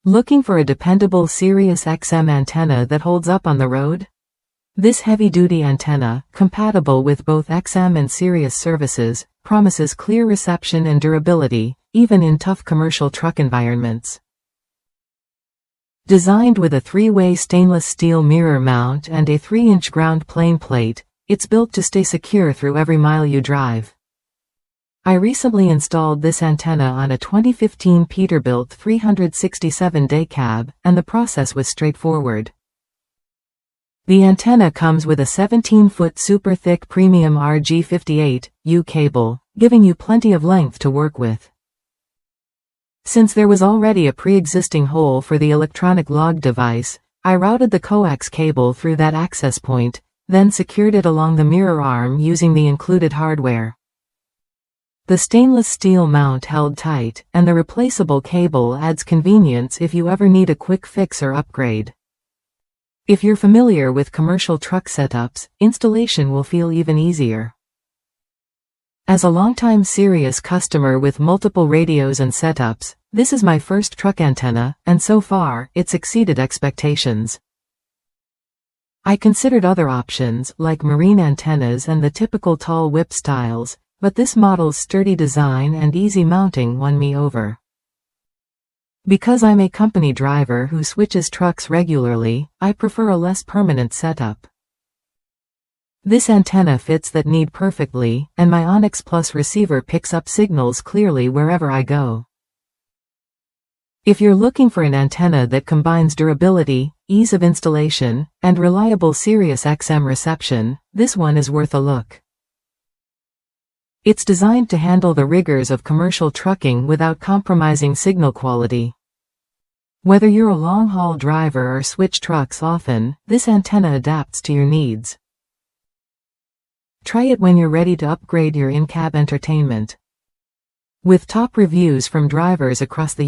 Looking for a dependable Sirius XM antenna that holds up on the road? This heavy-duty antenna, compatible with both XM and Sirius services, promises clear reception and durability, even in tough commercial truck environments. Designed with a 3-way stainless steel mirror mount and a 3-inch ground plane plate, it's built to stay secure through every mile you drive. I recently installed this antenna on a 2015 Peterbilt 367-day cab, and the process was straightforward. The antenna comes with a 17-foot super-thick premium RG58U cable, giving you plenty of length to work with. Since there was already a pre-existing hole for the electronic log device, I routed the coax cable through that access point, then secured it along the mirror arm using the included hardware. The stainless steel mount held tight, and the replaceable cable adds convenience if you ever need a quick fix or upgrade. If you're familiar with commercial truck setups, installation will feel even easier. As a longtime Sirius customer with multiple radios and setups, this is my first truck antenna, and so far, it's exceeded expectations. I considered other options, like marine antennas and the typical tall whip styles, but this model's sturdy design and easy mounting won me over. Because I'm a company driver who switches trucks regularly, I prefer a less permanent setup. This antenna fits that need perfectly, and my Onyx Plus receiver picks up signals clearly wherever I go. If you're looking for an antenna that combines durability, ease of installation, and reliable Sirius XM reception, this one is worth a look. It's designed to handle the rigors of commercial trucking without compromising signal quality. Whether you're a long-haul driver or switch trucks often, this antenna adapts to your needs. Try it when you're ready to upgrade your in-cab entertainment. With top reviews from drivers across the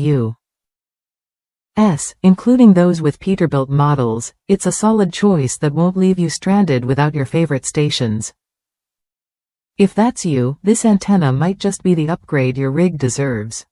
U.S., including those with Peterbilt models, it's a solid choice that won't leave you stranded without your favorite stations. If that's you, this antenna might just be the upgrade your rig deserves.